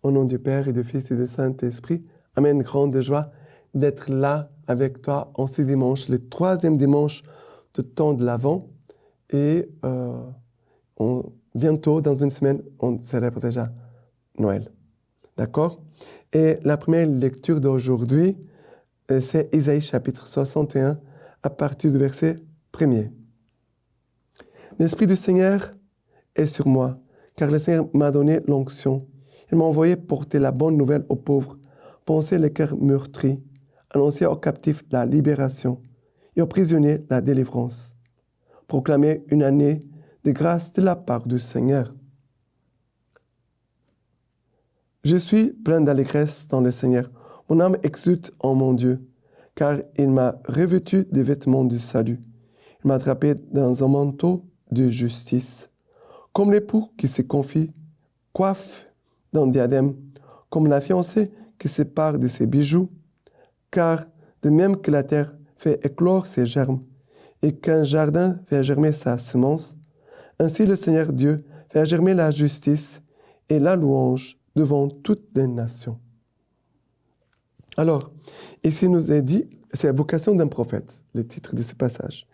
Au nom du Père et du Fils et du Saint-Esprit, Amen. Grande joie d'être là avec toi en ce dimanche, le 3e dimanche du temps de l'Avent. Et bientôt, dans une semaine, on célèbre déjà Noël. D'accord? Et la première lecture d'aujourd'hui, c'est Isaïe chapitre 61, à partir du verset 1er. L'Esprit du Seigneur est sur moi, car le Seigneur m'a donné l'onction. Il m'a envoyé porter la bonne nouvelle aux pauvres, panser les cœurs meurtris, annoncer aux captifs la libération et aux prisonniers la délivrance, proclamer une année de grâce de la part du Seigneur. Je suis plein d'allégresse dans le Seigneur. Mon âme exulte en mon Dieu, car il m'a revêtu des vêtements du salut. Il m'a drapé dans un manteau de justice. Comme l'époux qui se confie, coiffe d'un diadème, comme la fiancée qui se pare de ses bijoux, car de même que la terre fait éclore ses germes, et qu'un jardin fait germer sa semence, ainsi le Seigneur Dieu fait germer la justice et la louange devant toutes les nations. Alors, ici nous est dit, c'est la vocation d'un prophète, le titre de ce passage.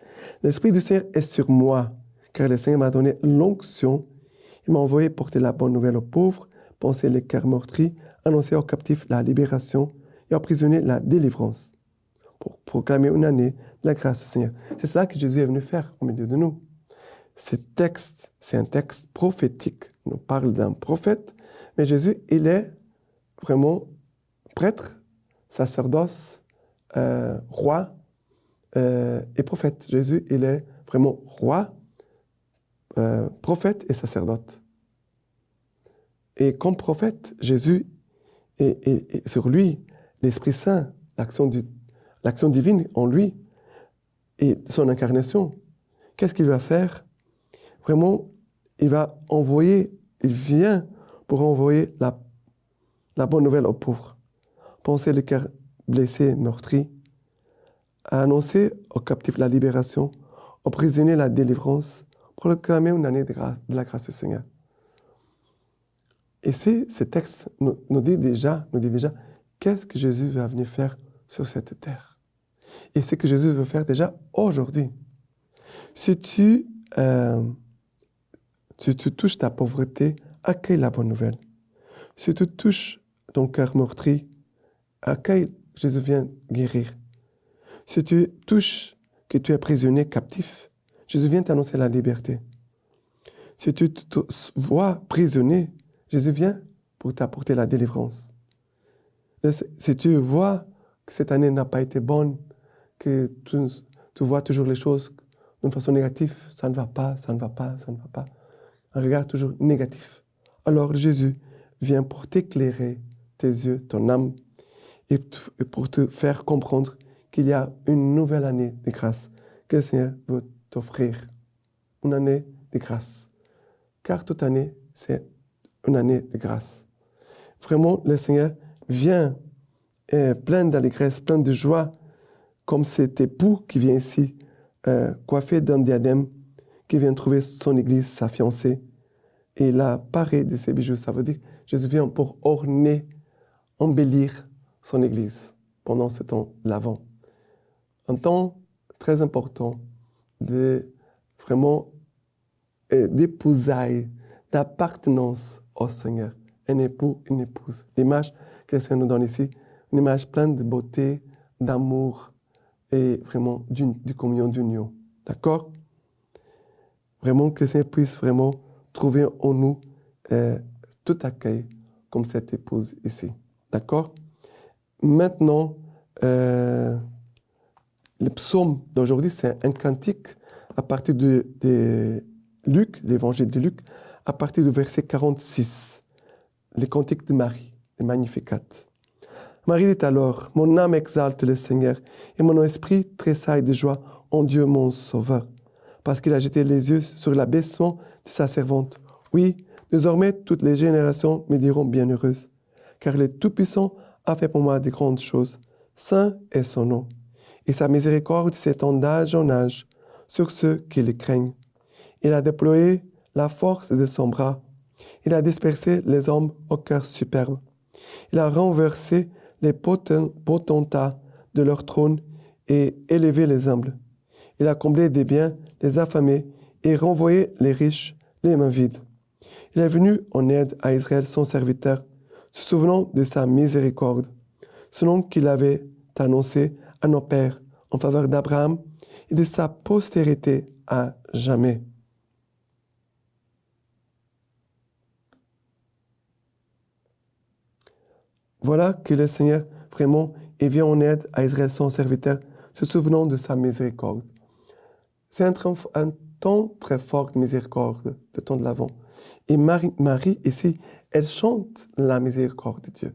L'Esprit du Seigneur est sur moi, car le Seigneur m'a donné l'onction. Il m'a envoyé porter la bonne nouvelle aux pauvres, panser les cœurs meurtris, annoncer aux captifs la libération et aux prisonniers la délivrance, pour proclamer une année de la grâce du Seigneur. C'est cela que Jésus est venu faire au milieu de nous. Ce texte, c'est un texte prophétique. On parle d'un prophète, mais Jésus, il est vraiment prêtre, sacerdoce, roi et prophète. Jésus, il est vraiment roi, prophète et sacerdote. Et comme prophète, Jésus, et sur lui, l'Esprit Saint, l'action divine en lui, et son incarnation, qu'est-ce qu'il va faire? Vraiment, il vient pour envoyer la bonne nouvelle aux pauvres, penser les cœurs blessés, meurtris, à annoncer aux captifs la libération, aux prisonniers la délivrance, proclamer une année de la grâce du Seigneur. Et ce texte nous dit déjà qu'est-ce que Jésus va venir faire sur cette terre. Et ce que Jésus veut faire déjà aujourd'hui. Si tu touches ta pauvreté, accueille la bonne nouvelle. Si tu touches ton cœur meurtri, accueille, Jésus vient guérir. Si tu touches que tu es prisonnier, captif, Jésus vient t'annoncer la liberté. Si tu te vois prisonnier, Jésus vient pour t'apporter la délivrance. Si tu vois que cette année n'a pas été bonne, que tu vois toujours les choses d'une façon négative, ça ne va pas. Un regard toujours négatif. Alors Jésus vient pour t'éclairer tes yeux, ton âme, et pour te faire comprendre qu'il y a une nouvelle année de grâce que le Seigneur veut t'offrir. Une année de grâce. Car toute année, c'est une année de grâce. Vraiment, le Seigneur vient plein d'allégresse, plein de joie, comme cet époux qui vient ici, coiffé d'un diadème, qui vient trouver son église, sa fiancée, et la parée de ses bijoux. Ça veut dire que Jésus vient pour orner, embellir son église pendant ce temps l'Avent. Un temps très important de vraiment d'épousailles, d'appartenance au Seigneur. Un époux, une épouse. L'image que le Seigneur nous donne ici, une image pleine de beauté, d'amour et vraiment de communion, d'union. D'accord? Vraiment que le Seigneur puisse vraiment trouver en nous tout accueil comme cette épouse ici. D'accord? Maintenant, le psaume d'aujourd'hui, c'est un cantique à partir de Luc, l'évangile de Luc, à partir du verset 46, le cantique de Marie, le Magnificat. Marie dit alors, « Mon âme exalte le Seigneur, et mon esprit tressaille de joie en Dieu mon Sauveur, parce qu'il a jeté les yeux sur l'abaissement de sa servante. Oui, désormais toutes les générations me diront bienheureuse, car le Tout-Puissant a fait pour moi de grandes choses. Saint est son nom, et sa miséricorde s'étend d'âge en âge sur ceux qui le craignent. Il a déployé la force de son bras. Il a dispersé les hommes au cœur superbe. Il a renversé les potentats de leur trône et élevé les humbles. Il a comblé des biens les affamés et renvoyé les riches les mains vides. Il est venu en aide à Israël son serviteur, se souvenant de sa miséricorde, selon qu'il avait annoncé à nos pères en faveur d'Abraham et de sa postérité à jamais. Voilà que le Seigneur vraiment vient en aide à Israël son serviteur, se souvenant de sa miséricorde. C'est un temps très fort de miséricorde, le temps de l'Avent. Et Marie, ici, elle chante la miséricorde de Dieu.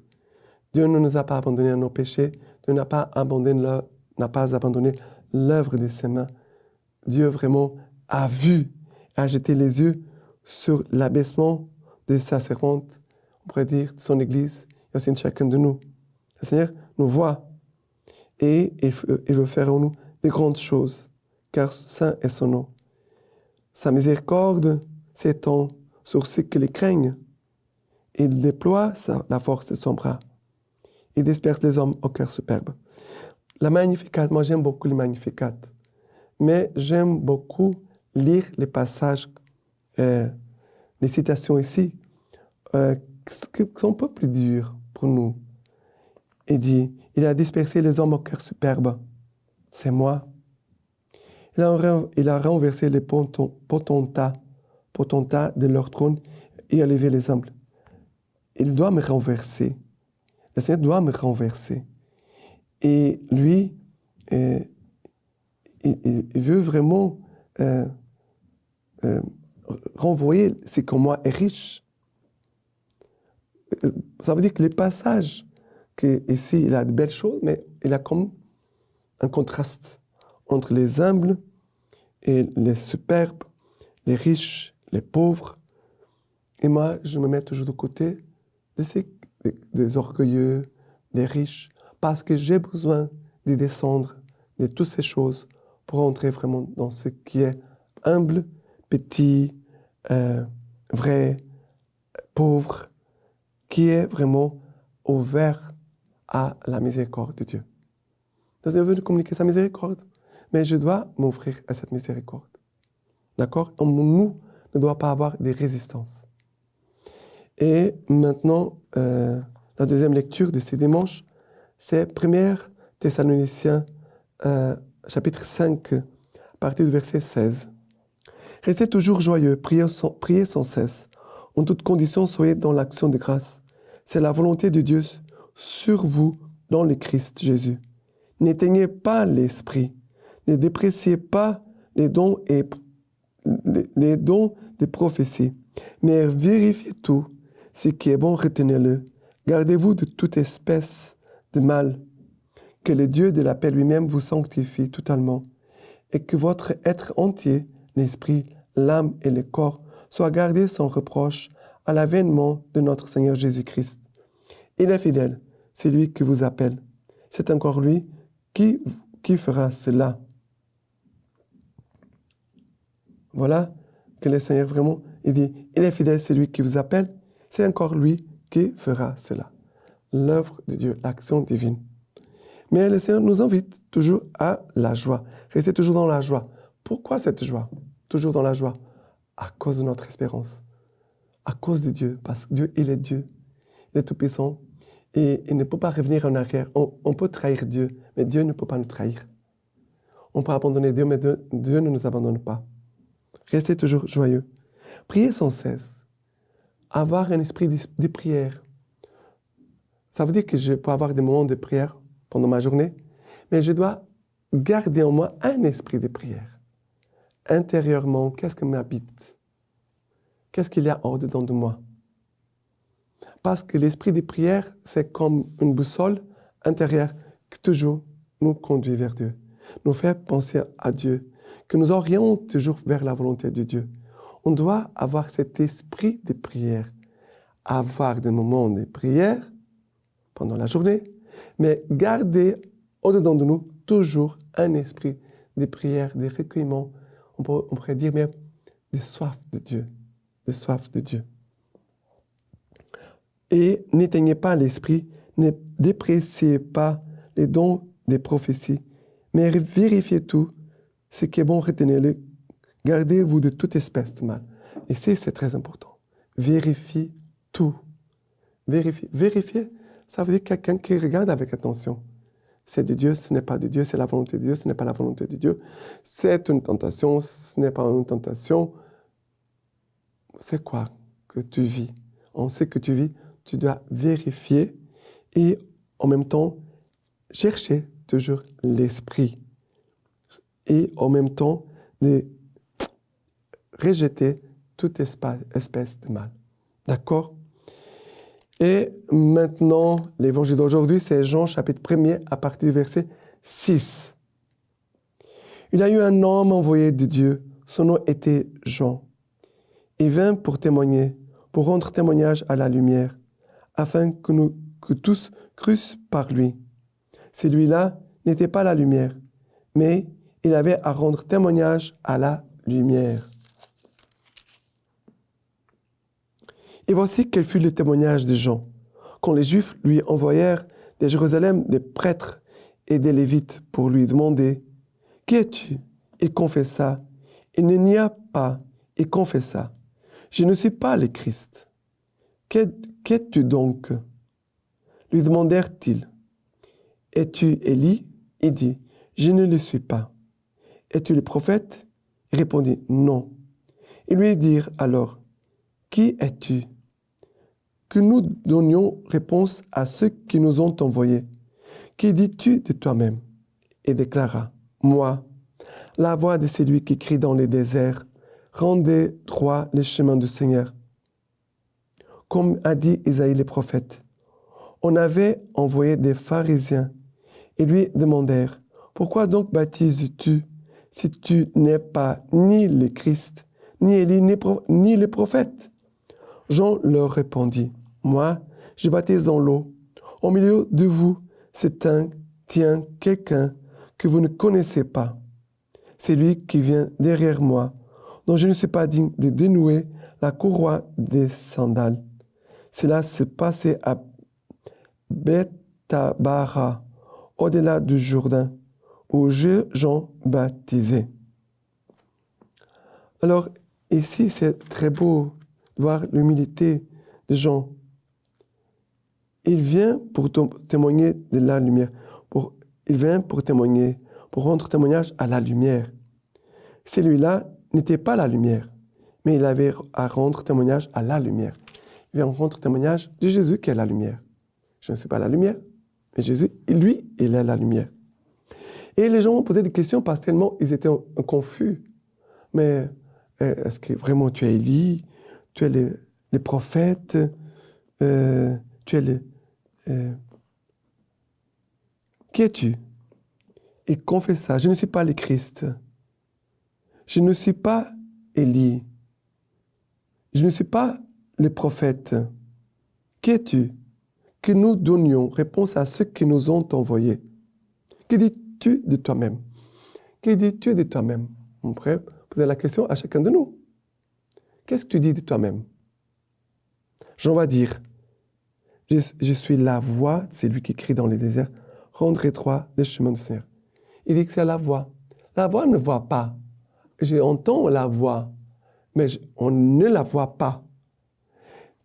Dieu ne nous a pas abandonnés à nos péchés, Dieu n'a pas abandonné l'œuvre de ses mains. Dieu vraiment a vu, a jeté les yeux sur l'abaissement de sa servante, on pourrait dire, de son Église, et aussi de chacun de nous. Le Seigneur nous voit et il veut faire en nous de grandes choses, car saint est son nom. Sa miséricorde s'étend sur ceux qui les craignent. Il déploie la force de son bras. Il disperse les hommes au cœur superbe. La Magnificat, moi j'aime beaucoup le Magnificat, mais j'aime beaucoup lire les passages, les citations ici, qui sont un peu plus dures pour nous. Il dit, il a dispersé les hommes au cœur superbe. C'est moi. Il a renversé les potentats de leur trône et a levé les humbles. Il doit me renverser. Le Seigneur doit me renverser. Et lui, il veut vraiment renvoyer ce qui en moi est riche. Ça veut dire que les passages, ici, il a de belles choses, mais il a comme un contraste entre les humbles et les superbes, les riches, les pauvres. Et moi, je me mets toujours de côté des orgueilleux, des riches, parce que j'ai besoin de descendre de toutes ces choses pour entrer vraiment dans ce qui est humble, petit, vrai, pauvre, qui est vraiment ouvert à la miséricorde de Dieu. Donc, Dieu veut nous communiquer sa miséricorde, mais je dois m'offrir à cette miséricorde. D'accord? Donc, nous ne doit pas avoir de résistance. Et maintenant, la deuxième lecture de ce dimanche, c'est 1 Thessaloniciens, chapitre 5, à partir du verset 16. Restez toujours joyeux, priez sans cesse. En toutes conditions, soyez dans l'action de grâce. C'est la volonté de Dieu sur vous dans le Christ Jésus. N'éteignez pas l'esprit, ne dépréciez pas les dons de prophétie, mais vérifiez tout. Ce qui est bon, retenez-le. Gardez-vous de toute espèce de mal. Que le Dieu de la paix lui-même vous sanctifie totalement et que votre être entier, l'esprit, l'âme et le corps, soient gardés sans reproche à l'avènement de notre Seigneur Jésus-Christ. Il est fidèle, c'est lui qui vous appelle. C'est encore lui qui fera cela. Voilà que le Seigneur vraiment, il dit, il est fidèle, c'est lui qui vous appelle. C'est encore lui qui fera cela. L'œuvre de Dieu, l'action divine. Mais le Seigneur nous invite toujours à la joie. Restez toujours dans la joie. Pourquoi cette joie? Toujours dans la joie. À cause de notre espérance. À cause de Dieu. Parce que Dieu, il est Dieu. Il est tout-puissant. Et il ne peut pas revenir en arrière. On peut trahir Dieu, mais Dieu ne peut pas nous trahir. On peut abandonner Dieu, mais Dieu ne nous abandonne pas. Restez toujours joyeux. Priez sans cesse. Avoir un esprit de prière. Ça veut dire que je peux avoir des moments de prière pendant ma journée, mais je dois garder en moi un esprit de prière. Intérieurement, qu'est-ce qui m'habite? Qu'est-ce qu'il y a hors dedans de moi? Parce que l'esprit de prière, c'est comme une boussole intérieure qui toujours nous conduit vers Dieu, nous fait penser à Dieu, que nous orientons toujours vers la volonté de Dieu. On doit avoir cet esprit de prière, avoir des moments de prière pendant la journée, mais garder au-dedans de nous toujours un esprit de prière, de recueillement, on pourrait dire même de soif de Dieu, de soif de Dieu. Et n'éteignez pas l'esprit, ne dépréciez pas les dons des prophéties, mais vérifiez tout, ce qui est bon, retenez-le, gardez-vous de toute espèce de mal. Ici, c'est très important. Vérifie tout. Vérifier, ça veut dire quelqu'un qui regarde avec attention. C'est de Dieu, ce n'est pas de Dieu, c'est la volonté de Dieu, ce n'est pas la volonté de Dieu. C'est une tentation, ce n'est pas une tentation. C'est quoi que tu vis? On sait que tu vis, tu dois vérifier et en même temps chercher toujours l'esprit. Et en même temps de rejeter toute espèce de mal. D'accord? Et maintenant, l'évangile d'aujourd'hui, c'est Jean chapitre 1er à partir du verset 6. Il y a eu un homme envoyé de Dieu, son nom était Jean. Il vint pour témoigner, pour rendre témoignage à la lumière, afin que tous crussent par lui. Celui-là n'était pas la lumière, mais il avait à rendre témoignage à la lumière. Et voici quel fut le témoignage de Jean. Quand les Juifs lui envoyèrent de Jérusalem des prêtres et des Lévites pour lui demander « Qui es-tu » Il confessa. Il ne nia pas, il confessa. « Je ne suis pas le Christ. » « Qu'es-tu donc » lui demandèrent-ils. « Es-tu Élie » Il dit « Je ne le suis pas. »« Es-tu le prophète » Il répondit « Non. » Ils lui dirent alors « Qui es-tu » Que nous donnions réponse à ceux qui nous ont envoyés. Qui dis-tu de toi-même? Et déclara « Moi, la voix de celui qui crie dans les déserts, rendez droit les chemins du Seigneur. » Comme a dit Isaïe le prophète, on avait envoyé des pharisiens et lui demandèrent « Pourquoi donc baptises-tu si tu n'es pas ni le Christ, ni Élie, ni le prophète ?» Jean leur répondit « Moi, je baptise dans l'eau. Au milieu de vous, tient quelqu'un que vous ne connaissez pas. C'est lui qui vient derrière moi, dont je ne suis pas digne de dénouer la courroie des sandales. » Cela se passait à Bethabara, au-delà du Jourdain, où Jean baptisait. Alors, ici, c'est très beau de voir l'humilité de Jean. Il vient pour témoigner de la lumière. Il vient pour témoigner, pour rendre témoignage à la lumière. Celui-là n'était pas la lumière, mais il avait à rendre témoignage à la lumière. Il vient rendre témoignage de Jésus qui est la lumière. Je ne suis pas la lumière, mais Jésus, lui, il est la lumière. Et les gens ont posé des questions parce que tellement ils étaient confus. Mais est-ce que vraiment tu es Élie? Tu es le prophète? Tu es le... Qui es-tu? Il confessa, je ne suis pas le Christ. Je ne suis pas Élie. Je ne suis pas le prophète. Qui es-tu? Que nous donnions réponse à ceux qui nous ont envoyés. Que dis-tu de toi-même? Que dis-tu de toi-même? On pourrait poser la question à chacun de nous. Qu'est-ce que tu dis de toi-même? Jean va dire, je suis la voix de celui qui crie dans les déserts, rendre étroit les chemins du Seigneur. Il dit que c'est la voix. La voix ne voit pas. J'entends la voix, mais on ne la voit pas.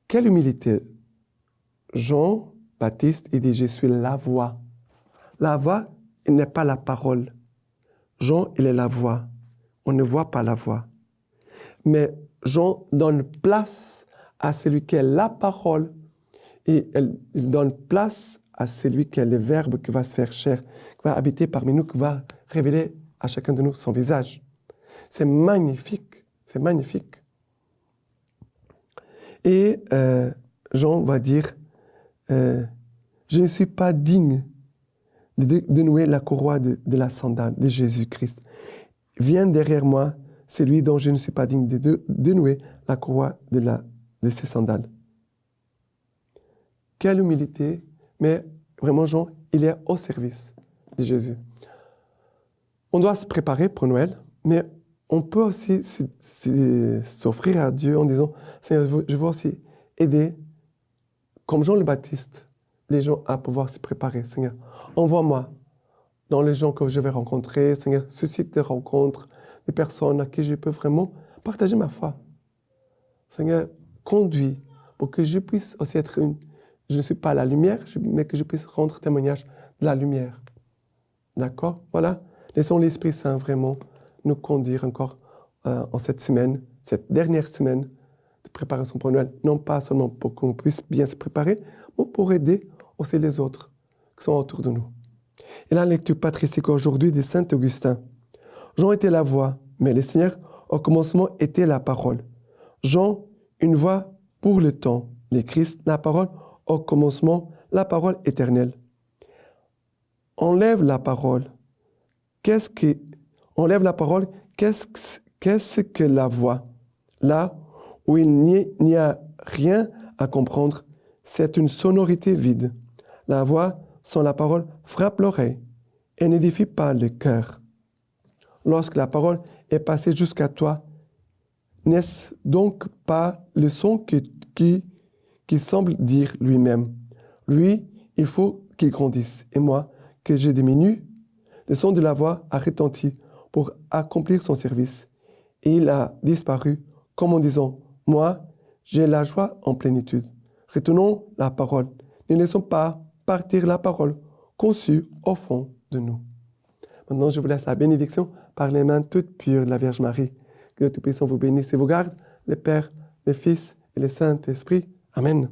Quelle humilité! Jean-Baptiste, il dit, je suis la voix. La voix, il n'est pas la parole. Jean, il est la voix. On ne voit pas la voix. Mais Jean donne place à celui qui est la parole et il donne place à celui qui est le Verbe qui va se faire chair, qui va habiter parmi nous, qui va révéler à chacun de nous son visage. C'est magnifique, c'est magnifique. Et Jean va dire, je ne suis pas digne de dénouer la courroie de la sandale de Jésus-Christ. Viens derrière moi, celui dont je ne suis pas digne de dénouer la courroie de ses sandales. Quelle humilité, mais vraiment Jean, il est au service de Jésus. On doit se préparer pour Noël, mais on peut aussi s'offrir à Dieu en disant, Seigneur, je veux aussi aider comme Jean le Baptiste, les gens à pouvoir se préparer. Seigneur, envoie-moi dans les gens que je vais rencontrer. Seigneur, suscite des rencontres, des personnes à qui je peux vraiment partager ma foi. Seigneur, conduis pour que je puisse aussi être je ne suis pas la lumière, mais que je puisse rendre témoignage de la lumière. D'accord? Voilà. Laissons l'Esprit Saint vraiment nous conduire encore en cette semaine, cette dernière semaine de préparation pour Noël. Non pas seulement pour qu'on puisse bien se préparer, mais pour aider aussi les autres qui sont autour de nous. Et la lecture patristique aujourd'hui de Saint Augustin. Jean était la voix, mais le Seigneur, au commencement, était la parole. Jean, une voix pour le temps. Le Christ, la parole, au commencement, la parole éternelle. Enlève la parole. Qu'est-ce que la voix? Là où il n'y a rien à comprendre, c'est une sonorité vide. La voix, sans la parole, frappe l'oreille et n'édifie pas le cœur. Lorsque la parole est passée jusqu'à toi, n'est-ce donc pas le son qui semble dire lui-même? Lui, il faut qu'il grandisse, et moi, que je diminue? Le son de la voix a retenti pour accomplir son service, et il a disparu comme en disant, moi, j'ai la joie en plénitude. Retenons la parole, ne laissons pas partir la parole conçue au fond de nous. Maintenant, je vous laisse la bénédiction par les mains toutes pures de la Vierge Marie. Que Dieu Tout-Puissant vous bénisse et vous garde, le Père, le Fils et le Saint-Esprit. Amen.